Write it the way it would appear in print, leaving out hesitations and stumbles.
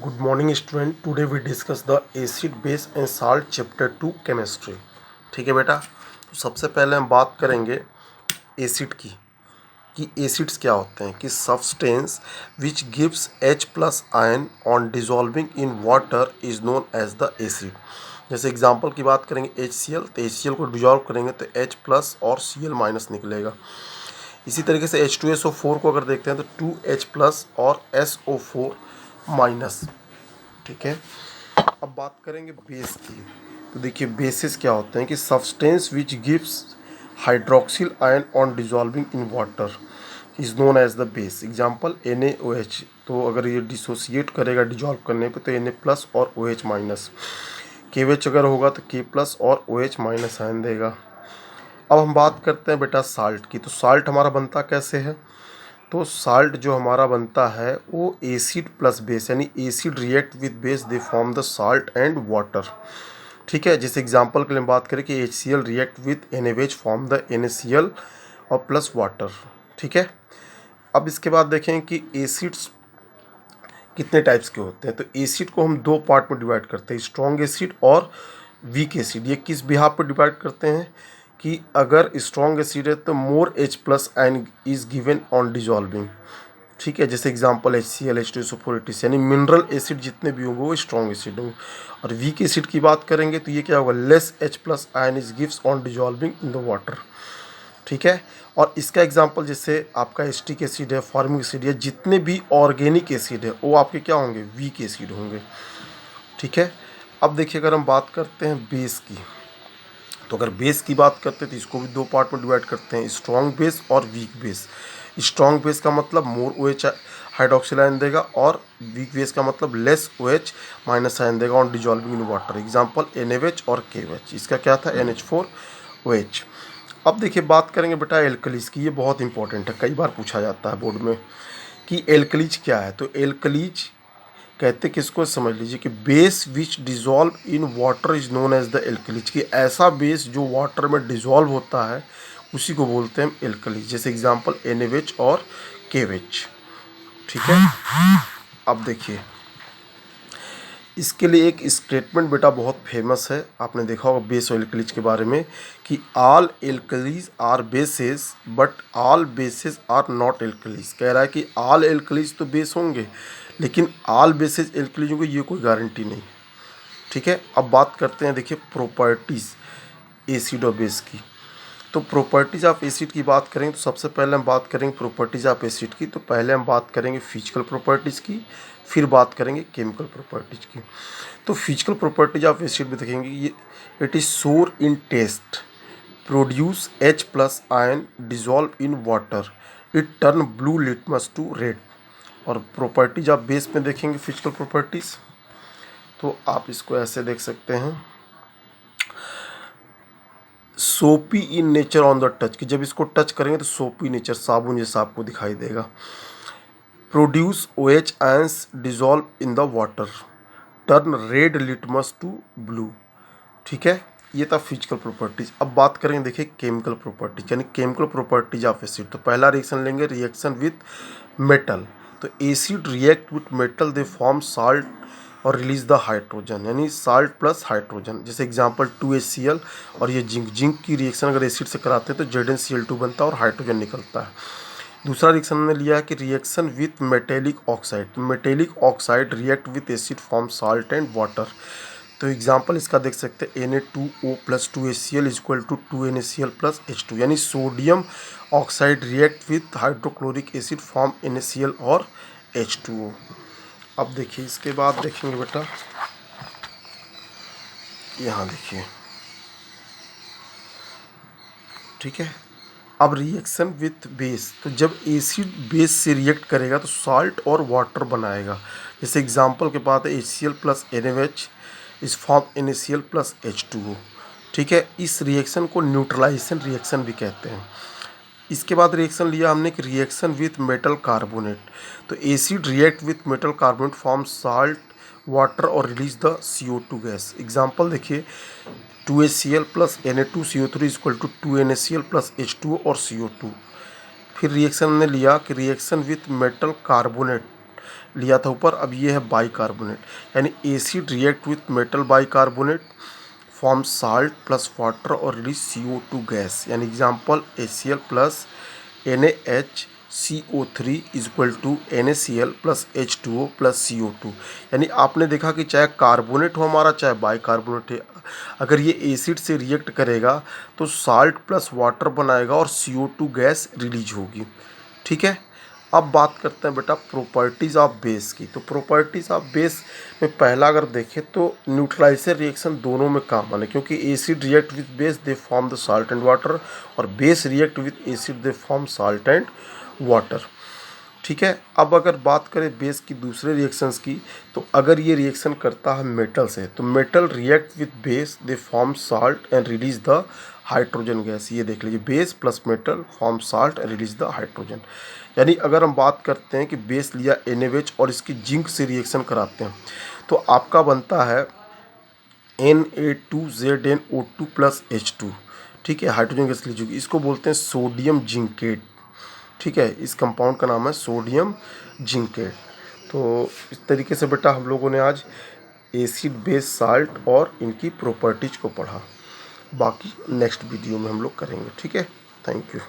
Good morning student. Today we discuss the acid base and salt chapter 2 chemistry. ठीक है बेटा, तो सबसे पहले हम बात करेंगे एसिड की कि एसिड्स क्या होते हैं कि substance which gives H plus ion on dissolving in water is known as the acid. जैसे एग्जांपल की बात करेंगे HCl, तो HCl को डिजॉल्व करेंगे तो H प्लस और Cl माइनस निकलेगा। इसी तरीके से H2SO4 को अगर देखते हैं तो 2H प्लस और SO4 माइनस। ठीक है, अब बात करेंगे बेस की। तो देखिए बेसिस क्या होते हैं कि substance which gives hydroxyl ion on dissolving in water is known as the base. Example NaOH, तो अगर ये डिसोसिएट करेगा डिजॉल्व करने पे तो Na प्लस और OH माइनस। KH अगर होगा तो K प्लस और OH माइनस आयन देगा। अब हम बात करते हैं बेटा साल्ट की। तो साल्ट हमारा बनता कैसे है? तो साल्ट जो हमारा बनता है वो एसिड प्लस बेस, यानी acid react with base they form the salt and water. ठीक है, जैसे एग्जांपल के लिए बात करें कि HCl react with NaOH form the NaCl और प्लस वाटर। ठीक है, अब इसके बाद देखें कि एसिड्स कितने टाइप्स के होते हैं। तो एसिड को हम दो पार्ट में डिवाइड करते हैं, स्ट्रॉन्ग एसिड और वीक एसिड। ये किस बिहाफ पर डिवाइड करते हैं कि अगर स्ट्रॉन्ग एसिड है तो मोर H plus ion is given on dissolving. ठीक है, जैसे एग्जांपल HCl, H2SO4 etc, यानी मिनरल एसिड जितने भी होंगे वो स्ट्रॉन्ग एसिड होंगे। और वीक एसिड की बात करेंगे तो ये क्या होगा, less H plus ion is gives on dissolving in the water. ठीक है, और इसका एग्जांपल जैसे आपका एस्टिक एसिड है, फॉर्मिक एसिड है, जितने भी ऑर्गेनिक एसिड है वो आपके क्या होंगे, वीक एसिड होंगे। ठीक है, अब देखिए अगर हम बात करते हैं बेस की, तो अगर बेस की बात करते हैं तो इसको भी दो पार्ट में डिवाइड करते हैं, स्ट्रॉन्ग बेस और वीक बेस। स्ट्रॉन्ग बेस का मतलब मोर OH हाइड्रोक्सिल आयन देगा और वीक बेस का मतलब लेस OH माइनस आयन देगा on dissolving in water. Example NaOH और KOH। इसका क्या था, NH4OH। अब देखिए बात करेंगे बेटा एल्कलीज की। ये बहुत इंपॉर्टेंट है, कई बार पूछा जाता है बोर्ड में कि एल्कलीज क्या है। तो एल्कलीज कहते किसको, समझ लीजिए कि base which dissolve in water is known as the alkalis. कि ऐसा बेस जो वाटर में डिजॉल्व होता है उसी को बोलते हैं एल्कलीज। जैसे एग्जांपल NaOH और KOH। ठीक है, अब देखिए इसके लिए एक स्टेटमेंट बेटा बहुत फेमस है, आपने देखा होगा बेस और एल्कलीज के बारे में कि all alkalis are bases but all bases are not alkalis. कह रहा है कि ऑल एल्कलीज तो बेस होंगे लेकिन ऑल बेसेस एल्कलीज होंगे, ये कोई गारंटी नहीं। ठीक है, अब बात करते हैं देखिए प्रॉपर्टीज़ एसिड और बेस की। तो प्रॉपर्टीज़ ऑफ एसिड की बात करें तो सबसे पहले हम बात करेंगे प्रॉपर्टीज़ ऑफ एसिड की। तो पहले हम बात करेंगे फिजिकल प्रॉपर्टीज़ की, फिर बात करेंगे केमिकल प्रॉपर्टीज़ की। तो फिजिकल प्रॉपर्टीज ऑफ एसिड में देखेंगे ये, it is sour in test, produce H plus ion, dissolve in water, it turn blue litmus to red. और प्रॉपर्टीज ऑफ बेस में देखेंगे फिजिकल प्रॉपर्टीज, तो आप इसको ऐसे देख सकते हैं, सोपी in nature on the touch, कि जब इसको टच करेंगे तो सोपी नेचर, साबुन जैसा आपको दिखाई देगा। Produce OH ions, dissolve in the water, turn red litmus to blue. ठीक है, ये था फिजिकल प्रॉपर्टीज। अब बात करेंगे देखिए केमिकल प्रॉपर्टीज, यानी केमिकल प्रॉपर्टीज ऑफ एसिड। तो पहला रिएक्शन लेंगे, रिएक्शन विथ मेटल। तो acid react with metal, they form salt और रिलीज द हाइड्रोजन, यानी साल्ट प्लस हाइड्रोजन। जैसे एग्जांपल 2HCl और ये जिंक। जिंक की रिएक्शन अगर एसिड से कराते हैं तो ZnCl2 बनता है और हाइड्रोजन निकलता है। दूसरा रिएक्शन हमने लिया है कि reaction with metallic oxide. Metallic oxide react with acid form salt and water. तो एग्जांपल इसका देख सकते हैं, Na2O plus 2HCl is equal to 2NaCl plus H2, यानी sodium oxide react with hydrochloric acid form NaCl और H2O। अब देखिए इसके बाद देखेंगे बेटा, यहाँ देखिए। ठीक है, अब रिएक्शन विथ बेस। तो जब एसिड बेस से रिएक्ट करेगा तो सॉल्ट और वाटर बनाएगा। जैसे एग्जांपल के पास है HCl प्लस NaOH इस फॉर्म NaCl प्लस H2O। ठीक है, इस रिएक्शन को न्यूट्रलाइजेशन रिएक्शन भी कहते हैं। इसके बाद रिएक्शन लिया हमने कि रिएक्शन विथ मेटल कार्बोनेट। तो acid react with metal carbonate form salt, water और release the CO2 gas. Example देखिए, 2HCl plus Na2CO3 equal to 2NaCl plus H2O और CO2। फिर रिएक्शन हमने लिया कि रिएक्शन विथ मेटल कार्बोनेट। लिया था ऊपर। अब ये है बाइकार्बोनेट, यानी acid react with metal bicarbonate, form salt plus water और रिलीज CO2 गैस, यानी example HCl plus NaHCO3 is equal to NaCl plus H2O plus CO2। यानी आपने देखा कि चाहे कार्बोनेट हो हमारा चाहे बाइकार्बोनेट है, अगर ये एसिड से रिएक्ट करेगा तो साल्ट प्लस वाटर बनाएगा और CO2 गैस रिलीज होगी। ठीक है। अब बात करते हैं बेटा प्रॉपर्टीज़ ऑफ बेस की। तो प्रॉपर्टीज़ ऑफ बेस में पहला अगर देखें तो न्यूट्रलाइजर रिएक्शन दोनों में कॉमन है, क्योंकि acid react with base they form the salt and water, और base react with acid they form salt and water. ठीक है। अब अगर बात करें बेस की दूसरे रिएक्शंस की, तो अगर ये रिएक्शन करता है मेटल से, तो metal react with base they form salt and release the hydrogen gas. ये देख लीजिए, base plus metal form salt and release the hydrogen. यानी अगर हम बात करते हैं कि बेस लिया NaOH और इसकी जिंक से रिएक्शन कराते हैं, तो आपका बनता है Na2ZnO2 प्लस H2। ठीक है, हाइड्रोजन गैस लीजिएगी, इसको बोलते हैं सोडियम जिंकेट। ठीक है, इस कंपाउंड का नाम है सोडियम जिंकेट। तो इस तरीके से बेटा हम लोगों ने आज एसिड बेस साल्ट और इनकी प्रॉपर्टीज को पढ़ा। बाकी नेक्स्ट वीडियो में हम लोग करेंगे। ठीक है, थैंक यू।